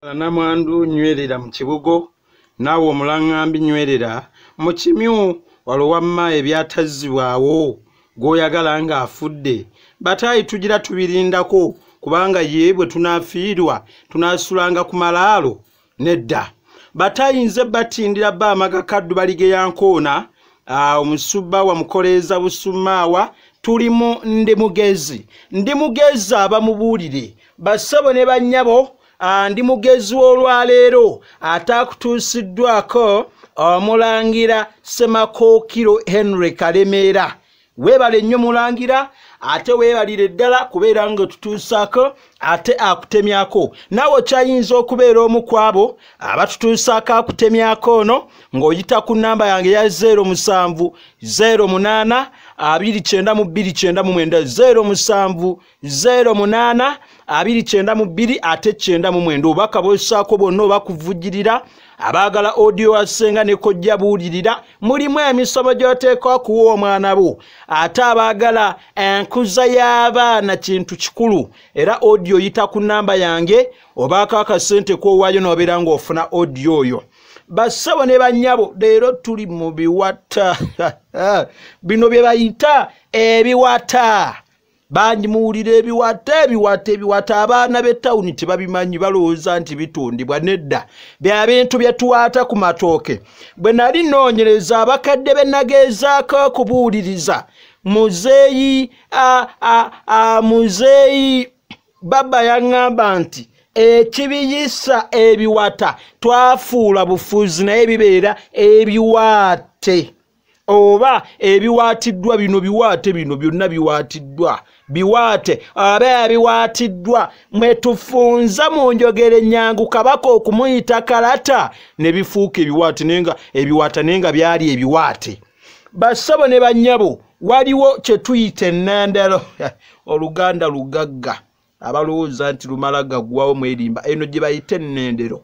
Namwandu nywerera mu kibugo naawe omulangambi nywerera mu kimyu walowamma ebyatazzibwawo g'oyagala ng'afudde batayi tugira tubirindako kubanga yebwe tunafiirwa tunasulanga ku malaalo nedda batayi nze batindira bba amagakaddu baligeya nkoona omusubba wamukoleeza busumaawa tulimu ndi mugezi abamubuulire bassebo ne bannyabo ndi mugezi olwaleero atakutuusiddwako omulangira Semakookiro Henry Kalemeera weebale nnyo mulangira ate weebalire ddala kubeera nga tutuusaako ate akutemyako naawe kyayinza okubeera omu ku abo abatutuusaako akutemyako ono ng'oyita ku nnamba yange ya 07 08 29299 07 08 ate 99 obaka bw'ossaako bonna obakuvujjirira abaagala audio asenga ne kojja buulirira mulimu emisomo gy'oteekwa kuwa omwana bo ate abaagala enkuza y'abaana kintu kikulu era audio yita ku nnamba yange obaako akasente k'owaayo n'obeera ng'ofuna audio oyo bassebo ne bannyabo leero tuli mu biwata bino bye bayita ebiwata bangi muwulira ebiwata abaana b'ettawuni tebabimanyi balowooza nti bitundibwa nedda bya bintu bye tuwaata ku matooke bwe nali nnoonyereza abakadde be nageezaako okubuuliriza muzeeyi baba yaŋŋamba nti ekibiyisa ebiwata twafuula bufuuzi naye bibeera ebiwaate oba ebiwaatiddwa bino biwaate bino byonna biwaatiddwa biwaate aba biwaatiddwa mwe tufunza mu njogere nnyangu kabaka okumuyita kalata ne bifuuka ebiwaate nenga ebiwaata nenga byali ebiwaate bassebo ne bannyabo waliwo kye tuyita ennandalo oluganda lugagga abalowooza nti lumala gaggwawo mwerimba eno gye bayita ennendero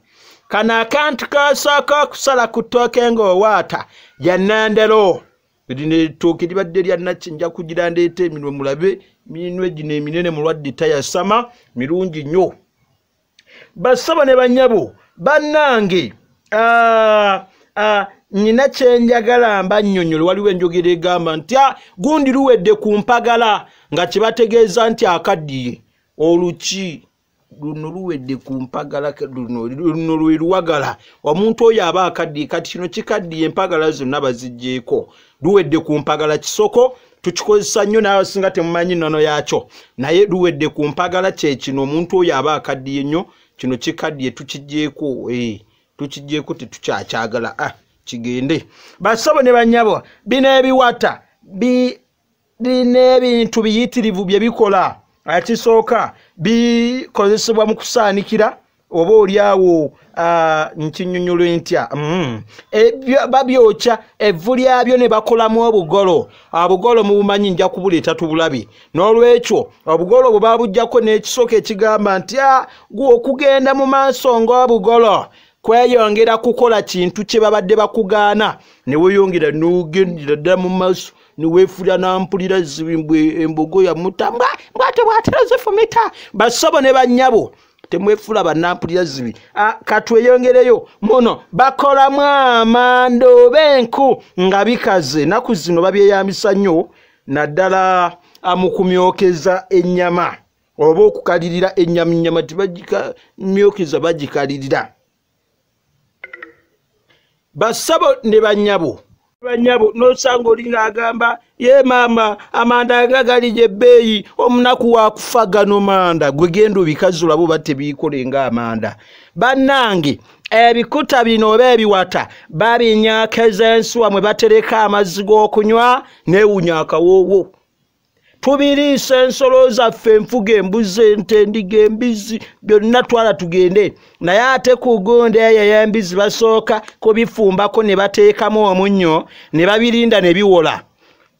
kano akantu kaasooka okusala ku ttooke ng'owaata ya nnandero lino ettooke libadde lya nakki nja kugira ndeeta eminwe mulabe minwe gino eminene mulwadde tayasama mirungi nnyo bassebo ne bannyabo bannange nina kyenjagala mbannyonnyole waliwo enjogera egamba nti gundi luwedde ku mpagala nga kyebategeeza nti akaddiye oluki luno luwedde ku mpagala luno lwe luwagala omuntu oyo aba akaddiye kati kino kikaddiye empagala zonna baziggyeko luwedde ku mpagala kisoko tukikozesa nnyo n'abasinga temumanyi nnono yakyo naye luwedde ku mpagala kye kino omuntu oyo aba akaddiye nnyo kino kikaddiye tukiggyeko tukiggyeko tetukyakyagala kigende bassebo ne bannyabo bino ebiwata birina ebintu biyitirivu bye bikola akisooka bikozesebwa mu kusaanikira oba oliawo nkinyonnyolo ntya babyokya evvu lyabyo ne bakolamu obugolo obugolo mubumanyi nja kubuleeta tubulabe n'olwekyo obugolo bwe babuggyako n'ekisooka ekigamba nti gwe okugenda mu maaso ng'obugolo kweyongera kukola kintu kye babadde bakugaana ne weeyongera n'ogendera ddala mu maaso niweefulira nampulira zibimbwe embogo ya mutamba bwate bwatera zifumita bassebo ne bannyabo temwefula bannampulira zibi katweyongereyo muno bakolamu amando b'enku nga bikaze naku zino babyeyambisa nnyo naddala amukumyokeza ennyama oba okukalirira ennyama tebagikamyokeza bagikalirira bassebo ne bannyabo nosanga olinga agamba ye maama amanda agagali gye bbeeyi omunaku wakufa gano manda gwe genda obikazi olabo batebiikole nga amanda bannange ebikuta bino oba ebiwata babinyaakeza ensuwa mwe batereka amazzi g'okunywa neewunya akawoowo tubiriisa ensolo zaffe enfuga embuzi ente endiga embizi byonna twala tugende naye ate ku gundi eyo y'embizi basooka kubifumbako ne bateekamu omunnyo ne babirinda ne biwola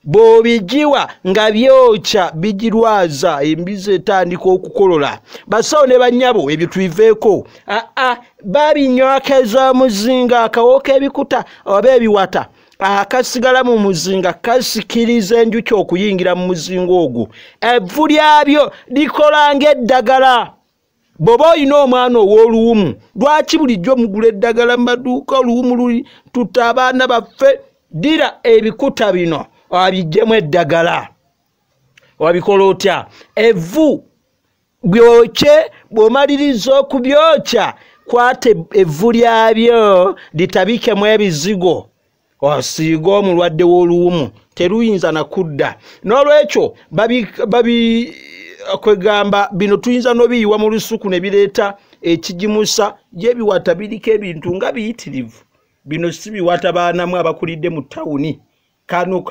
bw'obigiwa nga byokya bigirwaza embizi etandika okukolola basawo ne bannyabo ebyo tubiveeko babinywakeza omuzinga akawooka ebikuta oba ebiwata akasigala mu muzinga kasikiriza enjuki okuyingira mu muzinga ogwo evvu lyabyo likola ng'eddagala Boba olina omwana ow'oluwumu lwaki bulijjo mugula eddagala mu maduuka oluwumu luli tutta abaana baffe? Ddira ebikuta bino abiggyemu eddagala. Wabikola otya? Evvu byokye, bw'omaliriza okubyokya kwata evvu lyabyo litabikemu ebizigo osiiga omulwadde w'oluwumu teruyinza nakudda. N'olwekyo kwegamba bino tuyinza n'obiyiwa mu lusuku ne bireeta ekigimusa gy'ebiwata biriko ebintu nga biyitirivu. Bino si biwata baanamu abakulidde mu ttawuni. Kano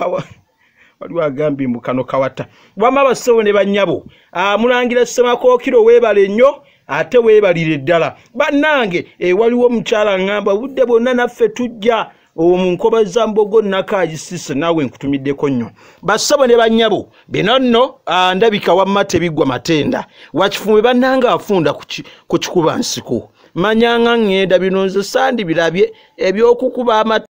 waliwo agambye mbu kano kawata. Wamma bassebo ne bannyabo, Mulangira Ssemakookiro weebale nnyo ate weebalire ddala. Bannange waliwo omukyala ngamba budde bwonna naffe tujja mu nkoba za Mbogo Nakagisise naawe nkutumiddeko nnyo. Bassebo ne bannyabo bino nno ndabika wamma tebiggwa matenda. Wakifumbe bannanga afunda ku kikuba nsiko. Manyanga ngenda bino nze sandi birabye ebyokukuba